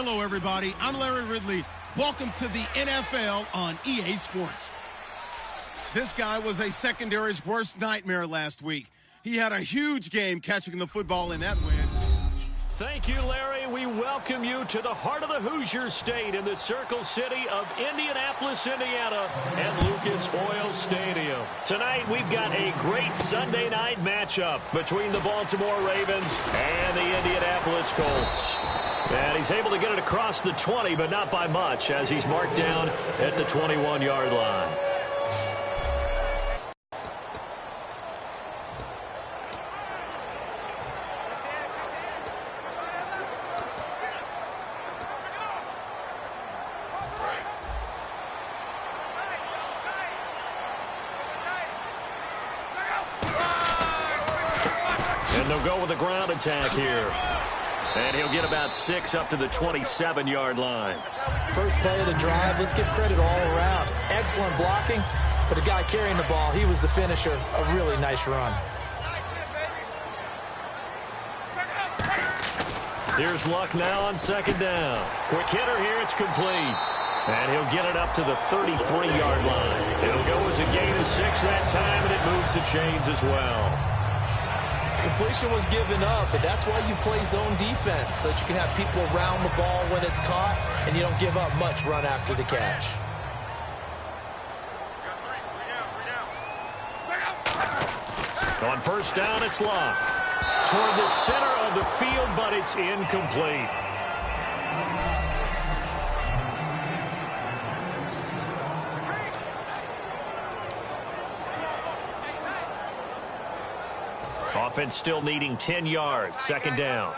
Hello, everybody. I'm Larry Ridley. Welcome to the NFL on EA Sports. This guy was a secondary's worst nightmare last week. He had a huge game catching the football in that win. Thank you, Larry. We welcome you to the heart of the Hoosier State in the Circle City of Indianapolis, Indiana, at Lucas Oil Stadium. Tonight, we've got a great Sunday night matchup between the Baltimore Ravens and the Indianapolis Colts. And he's able to get it across the 20, but not by much, as he's marked down at the 21-yard line. And they'll go with a ground attack here. And he'll get about 6 up to the 27-yard line. First play of the drive, let's give credit all around. Excellent blocking, but the guy carrying the ball, he was the finisher. A really nice run. Here's Luck now on second down. Quick hitter here, it's complete. And he'll get it up to the 33-yard line. It'll go as a gain of 6 that time, and it moves the chains as well. Completion was given up, but that's why you play zone defense, so that you can have people around the ball when it's caught, and you don't give up much run after the catch. On first down, it's Luck. Toward the center of the field, but it's incomplete. Offense still needing 10 yards. Second down.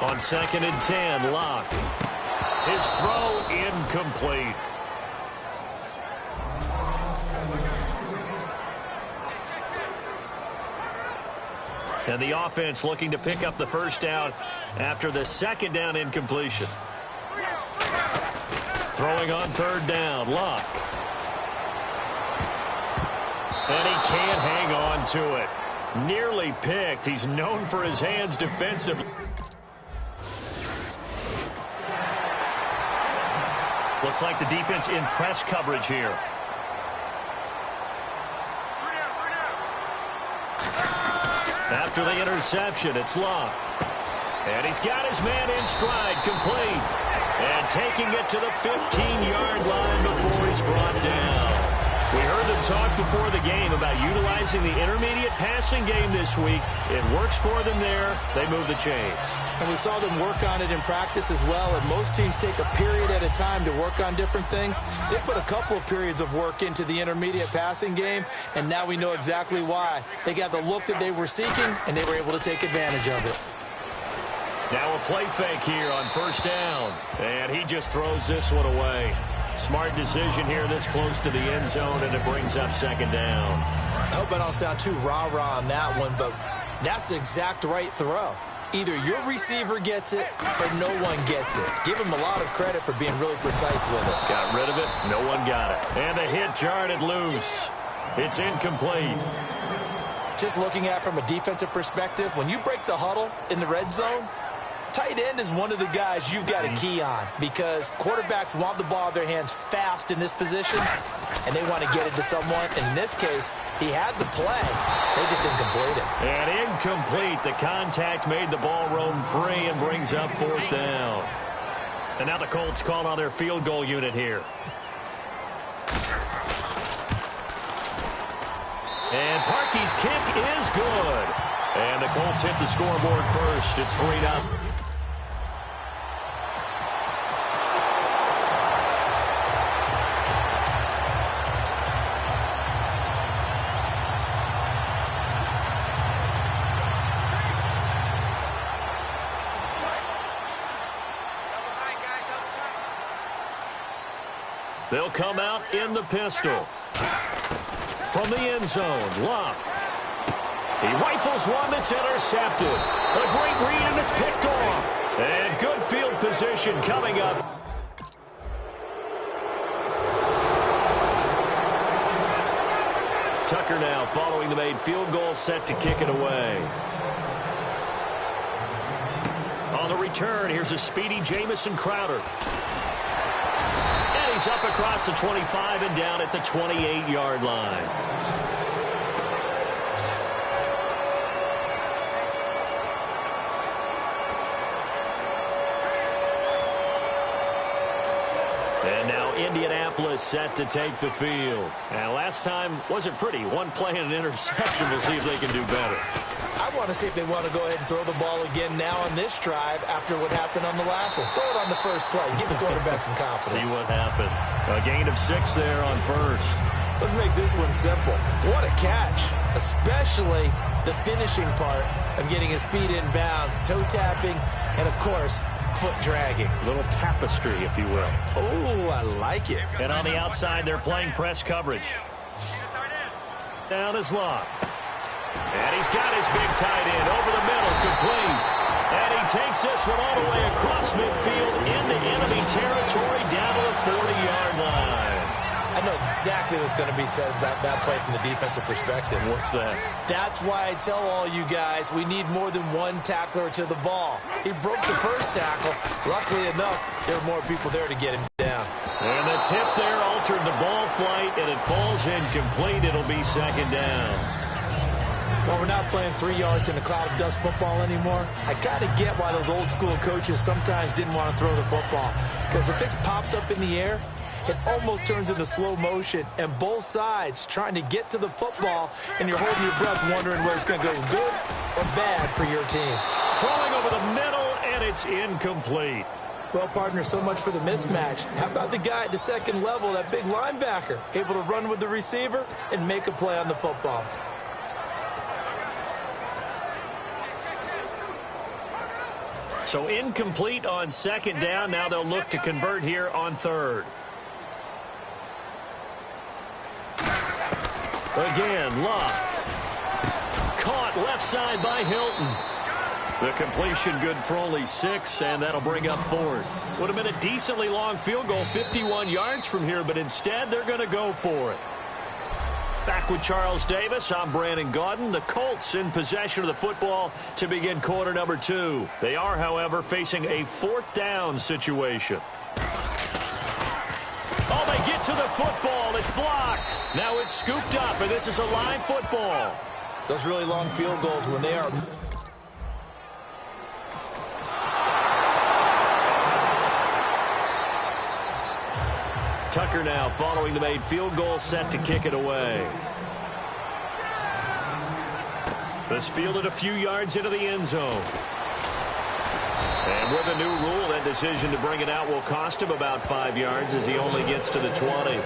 On second and 10, Luck. His throw incomplete. And the offense looking to pick up the first down after the second down incompletion. Throwing on third down, Luck. And he can't hang on to it. Nearly picked. He's known for his hands defensively. Looks like the defense in press coverage here. After the interception, it's Luck. And he's got his man in stride, complete. And taking it to the 15-yard line before he's brought down. We heard them talk before the game about utilizing the intermediate passing game this week. It works for them there. They move the chains. And we saw them work on it in practice as well, and most teams take a period at a time to work on different things. They put a couple of periods of work into the intermediate passing game, and now we know exactly why. They got the look that they were seeking, and they were able to take advantage of it. Now a play fake here on first down, and he just throws this one away. Smart decision here this close to the end zone, and it brings up second down. I hope I don't sound too rah-rah on that one, but that's the exact right throw. Either your receiver gets it or no one gets it. Give him a lot of credit for being really precise with it. Got rid of it. No one got it. And the hit jarred it loose. It's incomplete. Just looking at it from a defensive perspective, when you break the huddle in the red zone, tight end is one of the guys you've got a key on because quarterbacks want the ball in their hands fast in this position, and they want to get it to someone. And in this case, he had the play. They just didn't complete it. And incomplete. The contact made the ball roam free and brings up fourth down. And now the Colts call on their field goal unit here. And Parkey's kick is good. And the Colts hit the scoreboard first. It's 3-0. They'll come out in the pistol. From the end zone, Luck. He rifles one that's intercepted. A great read, and it's picked off. And good field position coming up. Tucker now following the made field goal, set to kick it away. the return, here's a speedy Jamison Crowder. And he's up across the 25 and down at the 28-yard line. And now Indianapolis set to take the field. And last time wasn't pretty. One play and an interception. We'll see if they can do better. I want to see if they want to go ahead and throw the ball again now on this drive after what happened on the last one. Throw it on the first play. Give the quarterback some confidence. See what happens. A gain of 6 there on first. Let's make this one simple. What a catch, especially the finishing part of getting his feet in bounds, toe tapping, and, of course, foot dragging. A little tapestry, if you will. Oh, I like it. And on the outside, they're playing press coverage. Down is Locke. And he's got his big tight end over the middle, complete. And he takes this one all the way across midfield into enemy territory down to the 40-yard line. I know exactly what's going to be said about that play from the defensive perspective. What's that? That's why I tell all you guys we need more than one tackler to the ball. He broke the first tackle. Luckily enough, there were more people there to get him down. And the tip there altered the ball flight, and it falls incomplete. It'll be second down. Well, we're not playing 3 yards in a cloud of dust football anymore. I kind of get why those old school coaches sometimes didn't want to throw the football. Because if it's popped up in the air, it almost turns into slow motion, and both sides trying to get to the football, and you're holding your breath wondering whether it's going to go good or bad for your team. Throwing over the middle, and it's incomplete. Well, partner, so much for the mismatch. How about the guy at the second level, that big linebacker, able to run with the receiver and make a play on the football? So incomplete on second down. Now they'll look to convert here on third. Again, Locke. Caught left side by Hilton. The completion good for only 6, and that'll bring up fourth. Would have been a decently long field goal, 51 yards from here, but instead they're going to go for it. Back with Charles Davis, I'm Brandon Gaudin. The Colts in possession of the football to begin quarter number 2. They are, however, facing a 4th down situation. Oh, they get to the football. It's blocked. Now it's scooped up, and this is a live football. Those really long field goals, when they are... Tucker now following the made field goal, set to kick it away. This fielded a few yards into the end zone. And with a new rule, that decision to bring it out will cost him about 5 yards as he only gets to the 20.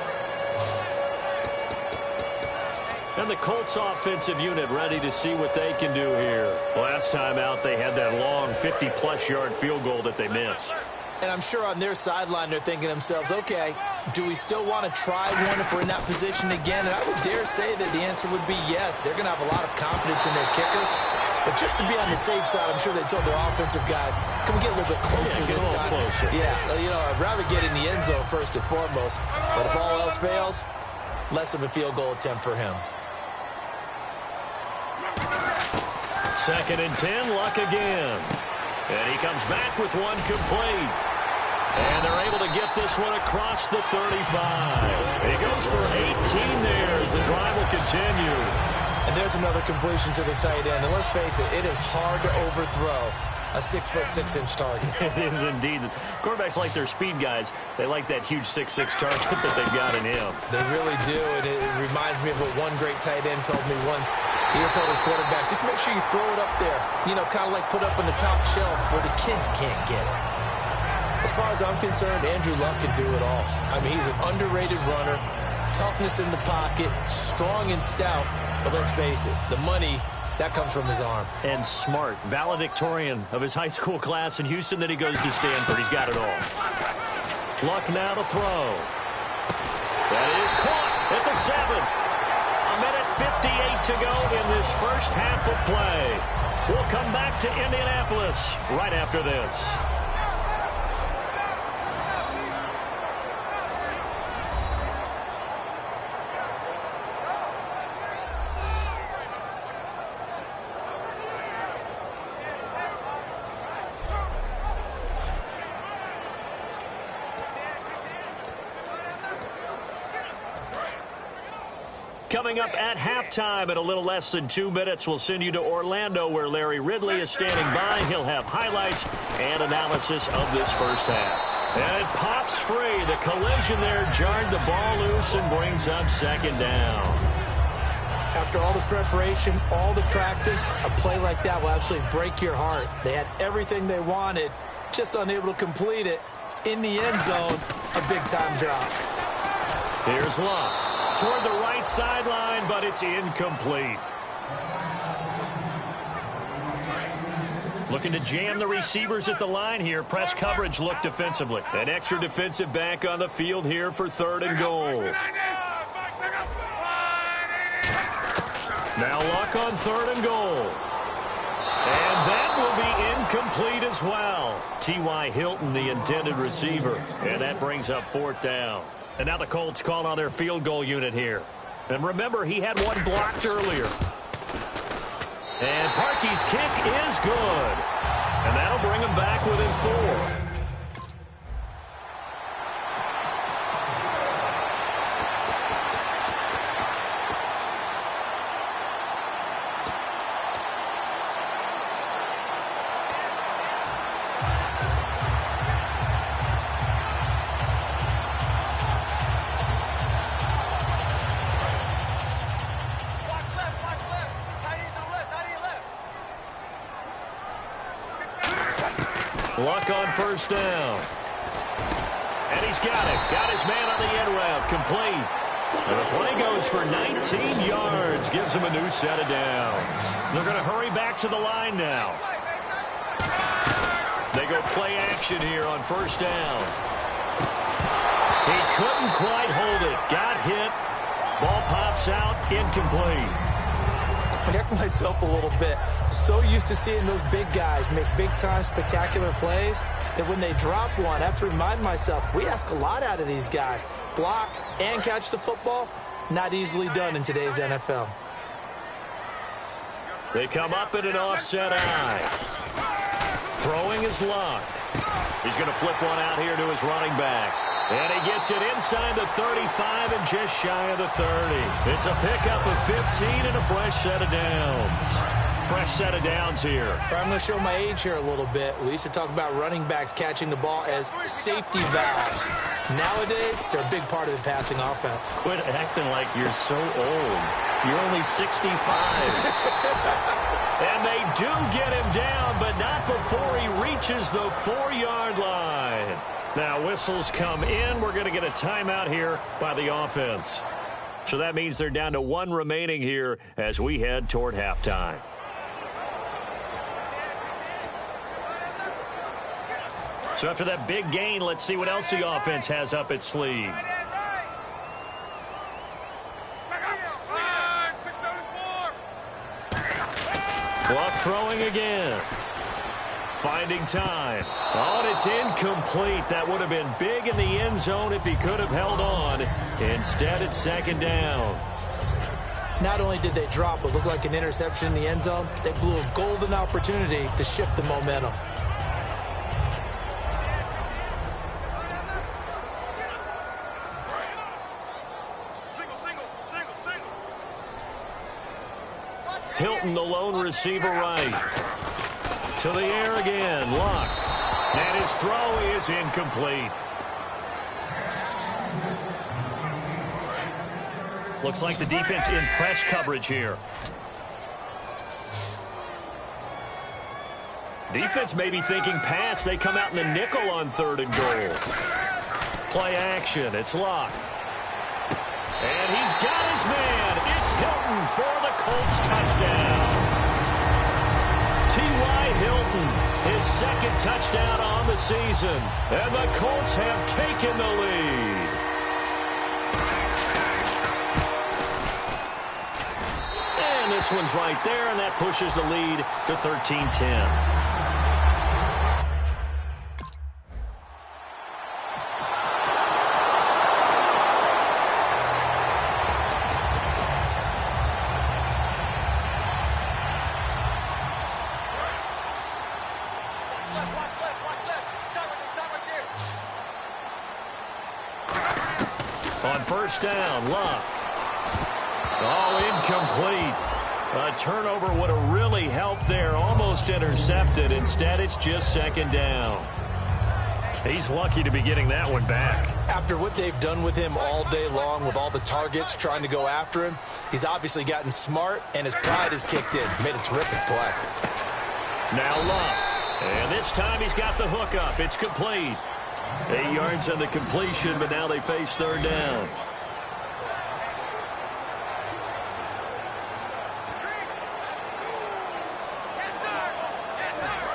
And the Colts offensive unit ready to see what they can do here. Last time out, they had that long 50-plus yard field goal that they missed. And I'm sure on their sideline they're thinking to themselves, okay, do we still want to try one if we're in that position again? And I would dare say that the answer would be yes. They're going to have a lot of confidence in their kicker. But just to be on the safe side, I'm sure they told their offensive guys, can we get a little bit closer this time? Closer. Yeah, you know, I'd rather get in the end zone first and foremost. But if all else fails, less of a field goal attempt for him. 2nd and 10, Luck again. And he comes back with one complete. And they're able to get this one across the 35. He goes for 18 there as the drive will continue. And there's another completion to the tight end. And let's face it is hard to overthrow a 6'6" target. It is indeed. Quarterbacks like their speed guys. They like that huge 6'6" target that they've got in him. They really do, and it reminds me of what one great tight end told me once. He had told his quarterback, just make sure you throw it up there. You know, kind of like put up on the top shelf where the kids can't get it. As far as I'm concerned, Andrew Luck can do it all. I mean, he's an underrated runner, toughness in the pocket, strong and stout. But let's face it, the money, that comes from his arm. And smart. Valedictorian of his high school class in Houston. Then he goes to Stanford. He's got it all. Luck now to throw. That is caught at the 7. 1:58 to go in this first half of play. We'll come back to Indianapolis right after this. Coming up at halftime in a little less than 2 minutes, we'll send you to Orlando where Larry Ridley is standing by. He'll have highlights and analysis of this first half. And it pops free. The collision there jarred the ball loose and brings up second down. After all the preparation, all the practice, a play like that will absolutely break your heart. They had everything they wanted, just unable to complete it. In the end zone, a big-time drop. Here's Locke. Toward the right sideline, but it's incomplete. Looking to jam the receivers at the line here. Press coverage look defensively. An extra defensive back on the field here for 3rd and goal. Now Luck on 3rd and goal. And that will be incomplete as well. T.Y. Hilton, the intended receiver. And that brings up 4th down. And now the Colts call on their field goal unit here. And remember, he had one blocked earlier. And Parkey's kick is good. And that'll bring him back within 4. Luck on 1st down. And he's got it. Got his man on the end route. Complete. And the play goes for 19 yards. Gives him a new set of downs. They're going to hurry back to the line now. They go play action here on 1st down. He couldn't quite hold it. Got hit. Ball pops out. Incomplete. I checked myself a little bit. So used to seeing those big guys make big-time spectacular plays that when they drop one, I have to remind myself, we ask a lot out of these guys. Block and catch the football, not easily done in today's NFL. They come up in an offset eye. Throwing his Luck. He's going to flip one out here to his running back. And he gets it inside the 35 and just shy of the 30. It's a pickup of 15 and a fresh set of downs. Fresh set of downs here. I'm going to show my age here a little bit. We used to talk about running backs catching the ball as safety valves. Nowadays, they're a big part of the passing offense. Quit acting like you're so old. You're only 65. And they do get him down, but not before he reaches the 4-yard line. Now, whistles come in. We're going to get a timeout here by the offense. So that means they're down to 1 remaining here as we head toward halftime. So after that big gain, let's see what else the offense has up its sleeve. Luck throwing again. Finding time. Oh, and it's incomplete. That would have been big in the end zone if he could have held on. Instead, it's 2nd down. Not only did they drop what looked like an interception in the end zone, they blew a golden opportunity to shift the momentum. Hilton, the lone receiver right. To the air again. Luck. And his throw is incomplete. Looks like the defense in press coverage here. Defense may be thinking pass. They come out in the nickel on 3rd and goal. Play action. It's Luck. And he's got his man. It's Hilton for the Colts touchdown. T.Y. Hilton, his 2nd touchdown on the season. And the Colts have taken the lead. And this one's right there, and that pushes the lead to 13-10. On 1st down, Luck. Oh, incomplete. A turnover would have really helped there. Almost intercepted. Instead, it's just second down. He's lucky to be getting that one back. After what they've done with him all day long, with all the targets trying to go after him, he's obviously gotten smart, and his pride has kicked in. Made a terrific play. Now Love. And this time he's got the hook up. It's complete. 8 yards on the completion, but now they face third down.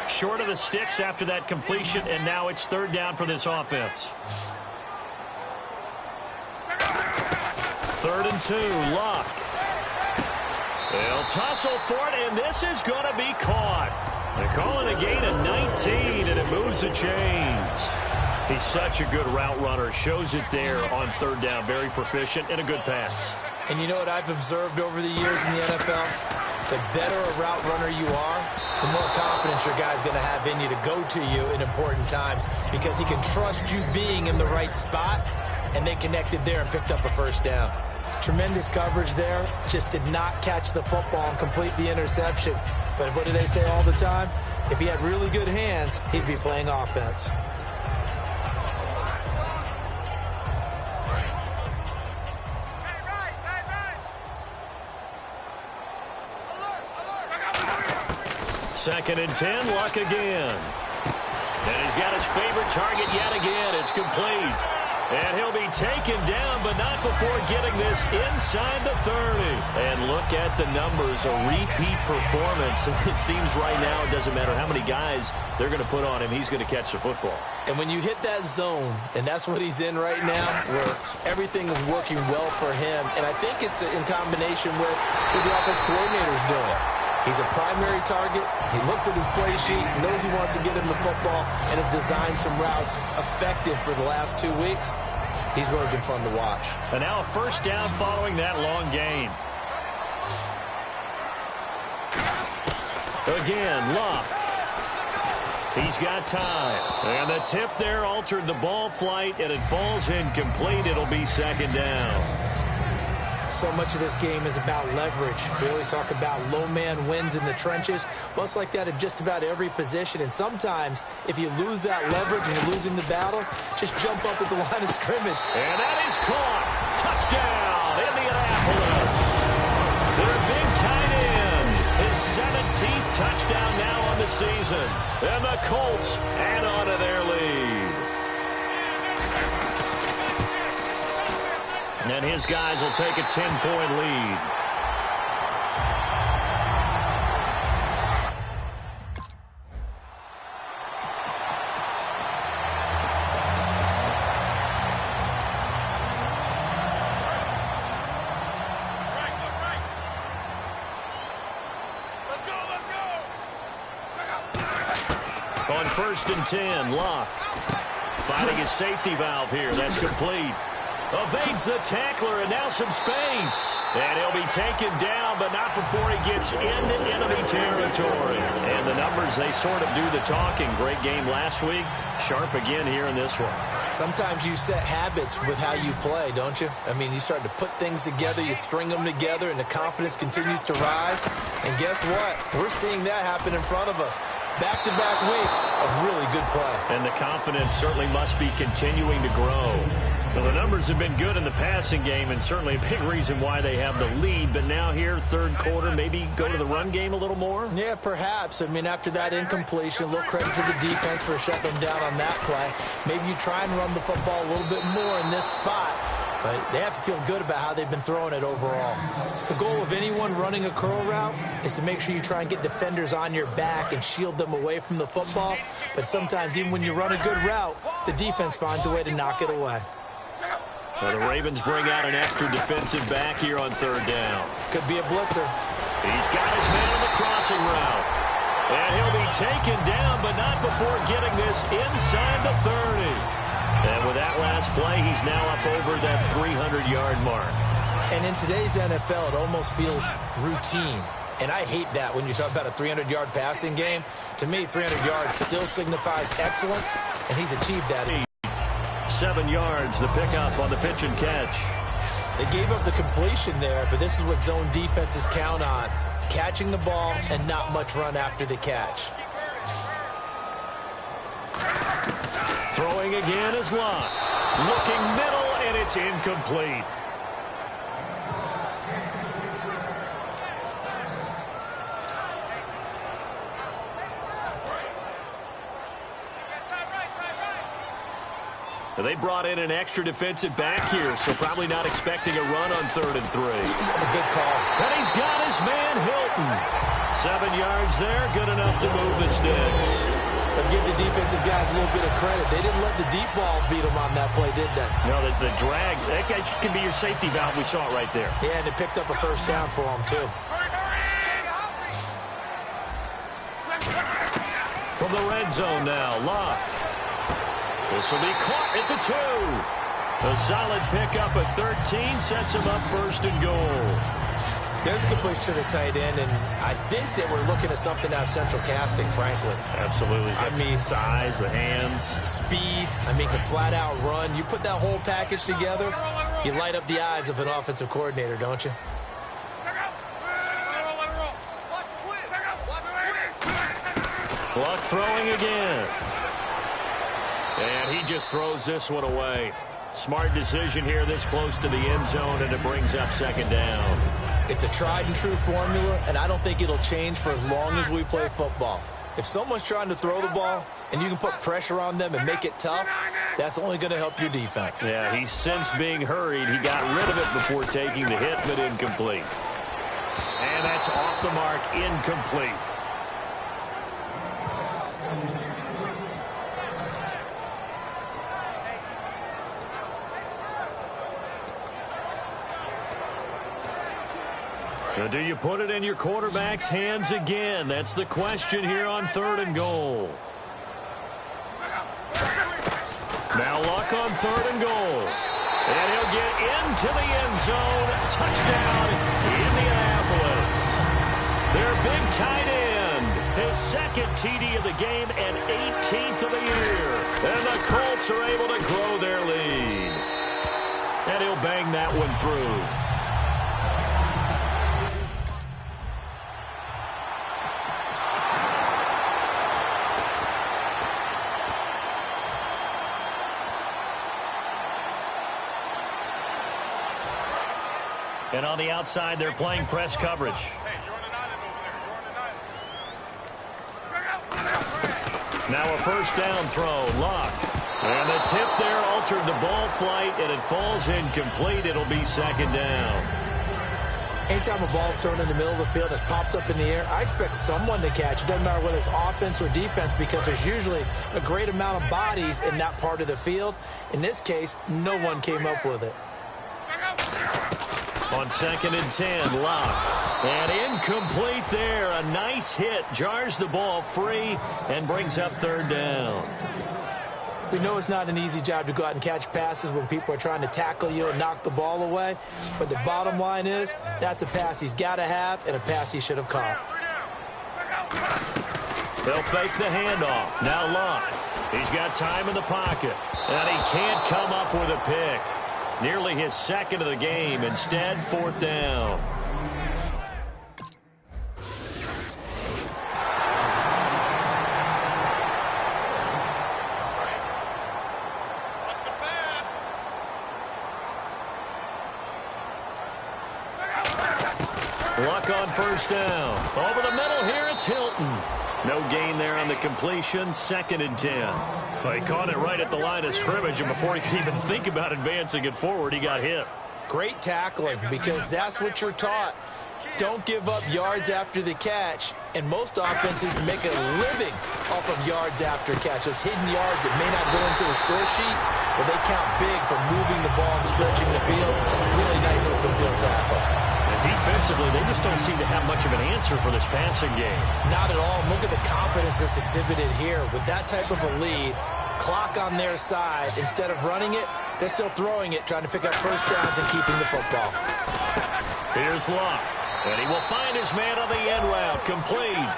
Short of the sticks after that completion, and now it's third down for this offense. 3rd and 2, Luck. They'll tussle for it, and this is going to be caught. They're calling a gain of 19, and it moves the chains. He's such a good route runner. Shows it there on third down. Very proficient and a good pass. And you know what I've observed over the years in the NFL? The better a route runner you are, the more confidence your guy's going to have in you to go to you in important times, because he can trust you being in the right spot, and they connected there and picked up a first down. Tremendous coverage there. Just did not catch the football and complete the interception. But what do they say all the time? If he had really good hands, he'd be playing offense. Second and 10, Luck again. And he's got his favorite target yet again. It's complete. And he'll be taken down, but not before getting this inside the 30. And look at the numbers, a repeat performance. It seems right now it doesn't matter how many guys they're going to put on him, he's going to catch the football. And when you hit that zone, and that's what he's in right now, where everything is working well for him, and I think it's in combination with what the offense coordinator's doing. He's a primary target. He looks at his play sheet, knows he wants to get him the football, and has designed some routes effective for the last 2 weeks. He's really been fun to watch. And now a first down following that long gain. Again, Luck. He's got time. And the tip there altered the ball flight, and it falls incomplete. It'll be second down. So much of this game is about leverage. We always talk about low man wins in the trenches. Well, it's like that in just about every position. And sometimes, if you lose that leverage and you're losing the battle, just jump up at the line of scrimmage. And that is caught. Touchdown, Indianapolis. Their big tight end. His 17th touchdown now on the season. And the Colts add on to their lead. And his guys will take a 10-point lead. On 1st and 10, Luck. Finding his safety valve here. That's complete. Evades the tackler, and now some space. And he'll be taken down, but not before he gets into enemy territory. And the numbers, they sort of do the talking. Great game last week. Sharp again here in this one. Sometimes you set habits with how you play, don't you? I mean, you start to put things together, you string them together, and the confidence continues to rise. And guess what? We're seeing that happen in front of us. Back-to-back weeks of really good play. And the confidence certainly must be continuing to grow. Well, the numbers have been good in the passing game, and certainly a big reason why they have the lead. But now here, third quarter, maybe go to the run game a little more? Yeah, perhaps. I mean, after that incompletion, a little credit to the defense for shutting them down on that play. Maybe you try and run the football a little bit more in this spot. But they have to feel good about how they've been throwing it overall. The goal of anyone running a curl route is to make sure you try and get defenders on your back and shield them away from the football. But sometimes, even when you run a good route, the defense finds a way to knock it away. Well, the Ravens bring out an extra defensive back here on third down. Could be a blitzer. He's got his man on the crossing route. And he'll be taken down, but not before getting this inside the 30. And with that last play, he's now up over that 300-yard mark. And in today's NFL, it almost feels routine. And I hate that when you talk about a 300-yard passing game. To me, 300 yards still signifies excellence, and he's achieved that. 7 yards, the pickup on the pitch and catch. They gave up the completion there, but this is what zone defenses count on. Catching the ball and not much run after the catch. Throwing again is Lott. Looking middle, and it's incomplete. They brought in an extra defensive back here, so probably not expecting a run on 3rd and 3. A good call. And he's got his man Hilton. 7 yards there, good enough to move the sticks. But give the defensive guys a little bit of credit. They didn't let the deep ball beat them on that play, did they? No, the drag, that guy can be your safety valve. We saw it right there. Yeah, and it picked up a first down for them, too. From the red zone now, Lott. This will be caught at the 2. A solid pickup at 13 sets him up 1st and goal. There's a completion to the tight end, and I think that we're looking at something out of central casting, frankly. Absolutely. I mean, size, the hands. Speed. I mean, can flat out run. You put that whole package together, you light up the eyes of an offensive coordinator, don't you? Luck throwing again. And he just throws this one away. Smart decision here this close to the end zone, and it brings up 2nd down. It's a tried-and-true formula, and I don't think it'll change for as long as we play football. If someone's trying to throw the ball and you can put pressure on them and make it tough, that's only going to help your defense. Yeah, he's since being hurried. He got rid of it before taking the hit, but incomplete. And that's off the mark, incomplete. So do you put it in your quarterback's hands again? That's the question here on 3rd and goal. Now Luck on 3rd and goal. And he'll get into the end zone. Touchdown, Indianapolis. Their big tight end. His 2nd TD of the game and 18th of the year. And the Colts are able to grow their lead. And he'll bang that one through. And on the outside, they're playing press coverage. Now a 1st down throw, Luck. And the tip there altered the ball flight, and it falls incomplete. It'll be 2nd down. Anytime a ball's thrown in the middle of the field that's popped up in the air, I expect someone to catch. It doesn't matter whether it's offense or defense, because there's usually a great amount of bodies in that part of the field. In this case, no one came up with it. On 2nd and 10, Lott. And incomplete there. A nice hit. Jars the ball free and brings up 3rd down. We know it's not an easy job to go out and catch passes when people are trying to tackle you and knock the ball away. But the bottom line is, that's a pass he's got to have and a pass he should have caught. They'll fake the handoff. Now Lott. He's got time in the pocket. And he can't come up with a pick. Nearly his 2nd of the game. Instead, 4th down. Luck on 1st down. Over the middle here, it's Hilton. No gain there on the completion. 2nd and 10. Well, he caught it right at the line of scrimmage, and before he could even think about advancing it forward, he got hit. Great tackling, because that's what you're taught. Don't give up yards after the catch, and most offenses make a living off of yards after catch. Those hidden yards that may not go into the score sheet, but they count big for moving the ball and stretching the field. Really nice open field tackle. Defensively, they just don't seem to have much of an answer for this passing game. Not at all. Look at the confidence that's exhibited here. With that type of a lead, clock on their side, instead of running it, they're still throwing it, trying to pick up 1st downs and keeping the football. Here's Luck, and he will find his man on the end route, complete.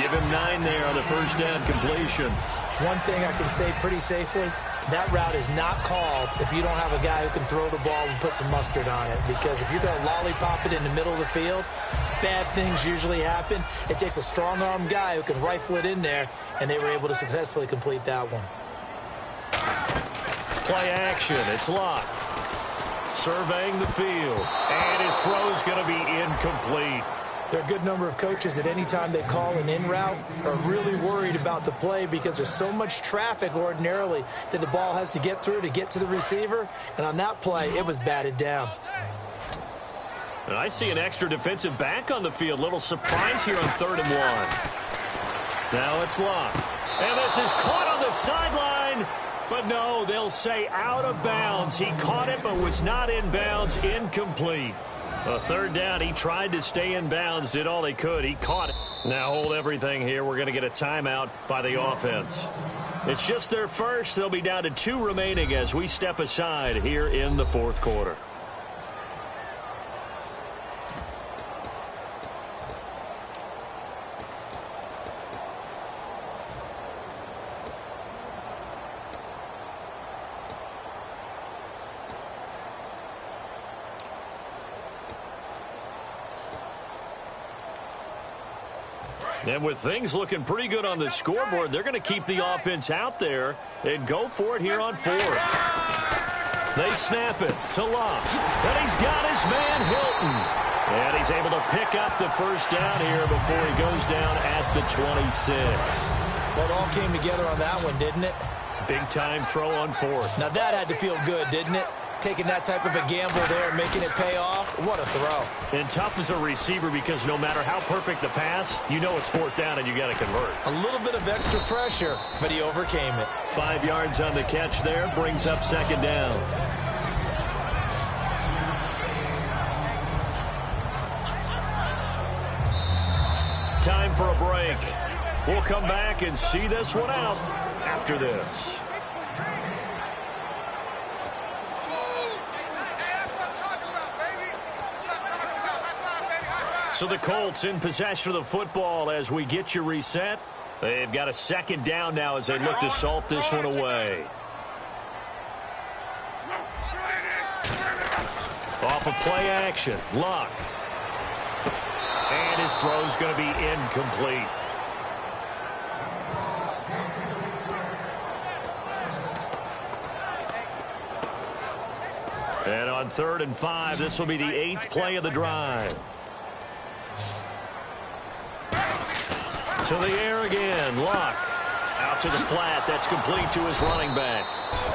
Give him 9 there on the 1st down completion. One thing I can say pretty safely, that route is not called if you don't have a guy who can throw the ball and put some mustard on it. Because if you're going to lollipop it in the middle of the field, bad things usually happen. It takes a strong-arm guy who can rifle it in there, and they were able to successfully complete that one. Play action. It's Locke. Surveying the field. And his throw's going to be incomplete. There are a good number of coaches that any time they call an in route are really worried about the play because there's so much traffic ordinarily that the ball has to get through to get to the receiver. And on that play, it was batted down. And I see an extra defensive back on the field. Little surprise here on 3rd and 1. Now it's Locke. And this is caught on the sideline. But no, they'll say out of bounds. He caught it but was not in bounds. Incomplete. A 3rd down, he tried to stay in bounds, did all he could. He caught it. Now hold everything here. We're going to get a timeout by the offense. It's just their first. They'll be down to 2 remaining as we step aside here in the 4th quarter. And with things looking pretty good on the scoreboard, they're going to keep the offense out there and go for it here on 4th. They snap it to Locke. And he's got his man Hilton. And he's able to pick up the first down here before he goes down at the 26. Well, it all came together on that one, didn't it? Big time throw on 4th. Now that had to feel good, didn't it? Taking that type of a gamble there, making it pay off. What a throw. And tough as a receiver because no matter how perfect the pass, you know it's 4th down and you got to convert. A little bit of extra pressure, but he overcame it. 5 yards on the catch there, brings up 2nd down. Time for a break. We'll come back and see this one out after this. So the Colts in possession of the football as we get you reset. They've got a 2nd down now as they look to salt this one away. Off of play action, Locke. And his throw's going to be incomplete. And on 3rd and 5, this will be the 8th play of the drive. To the air again, Locke. Out to the flat, that's complete to his running back.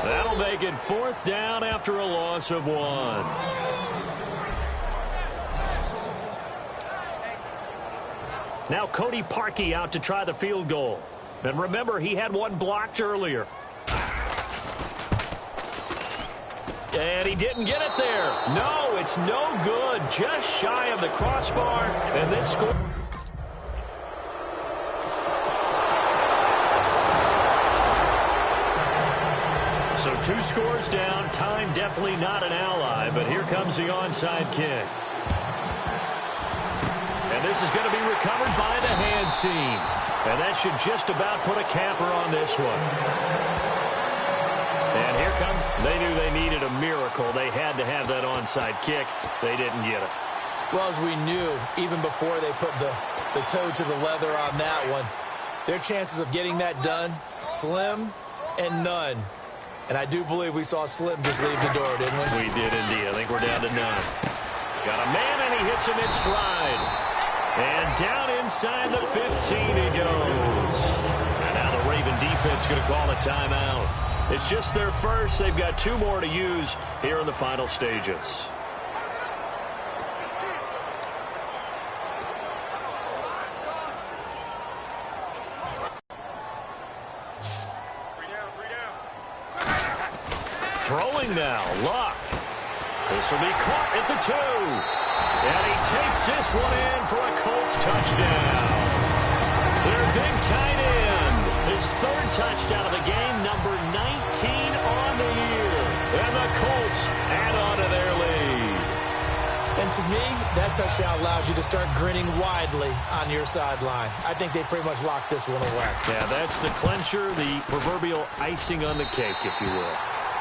That'll make it 4th down after a loss of 1. Now Cody Parkey out to try the field goal. And remember, he had one blocked earlier. And he didn't get it there. No, it's no good. Just shy of the crossbar. And this score... So 2 scores down. Time definitely not an ally, but here comes the onside kick. And this is going to be recovered by the hands team. And that should just about put a capper on this one. And here comes, they knew they needed a miracle. They had to have that onside kick. They didn't get it. Well, as we knew, even before they put the toe to the leather on that one, their chances of getting that done, slim and none. And I do believe we saw Slim just leave the door, didn't we? We did indeed. I think we're down to 9. Got a man, and he hits him in stride. And down inside the 15 he goes. And now the Raven defense going to call a timeout. It's just their first. They've got 2 more to use here in the final stages. Throwing now, Locke. This will be caught at the 2. And he takes this one in for a Colts touchdown. Their big tight end. His 3rd touchdown of the game, number 19 on the year. And the Colts add on to their lead. And And to me, that touchdown allows you to start grinning widely on your sideline. I think they pretty much locked this one away. Yeah, that's the clincher, the proverbial icing on the cake, if you will.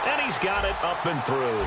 And he's got it up and through.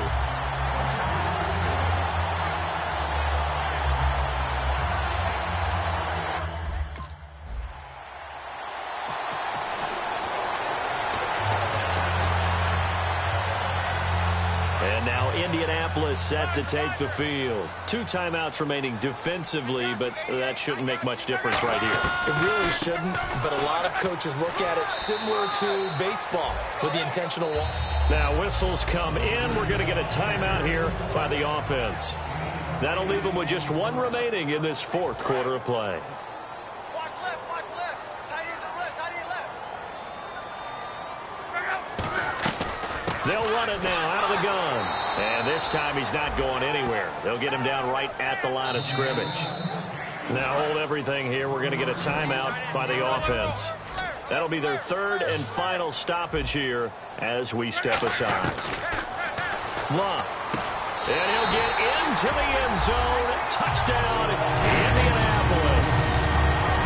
And now Indianapolis set to take the field. 2 timeouts remaining defensively, but that shouldn't make much difference right here. It really shouldn't, but a lot of coaches look at it similar to baseball with the intentional walk. Now whistles come in. We're going to get a timeout here by the offense. That'll leave them with just 1 remaining in this 4th quarter of play. Watch left, tight end left, tight end left. They'll run it now out of the gun. And this time he's not going anywhere. They'll get him down right at the line of scrimmage. Now hold everything here. We're going to get a timeout by the offense. That'll be their 3rd and final stoppage here as we step aside. Love. And he'll get into the end zone. Touchdown, Indianapolis.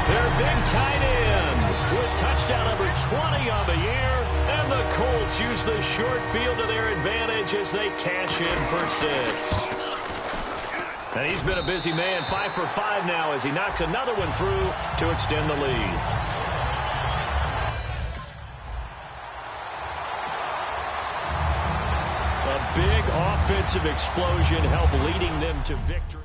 Their big tight end with touchdown number 20 on the year. And the Colts use the short field to their advantage as they cash in for 6. And he's been a busy man, 5 for 5 now as he knocks another one through to extend the lead. A big offensive explosion helped leading them to victory.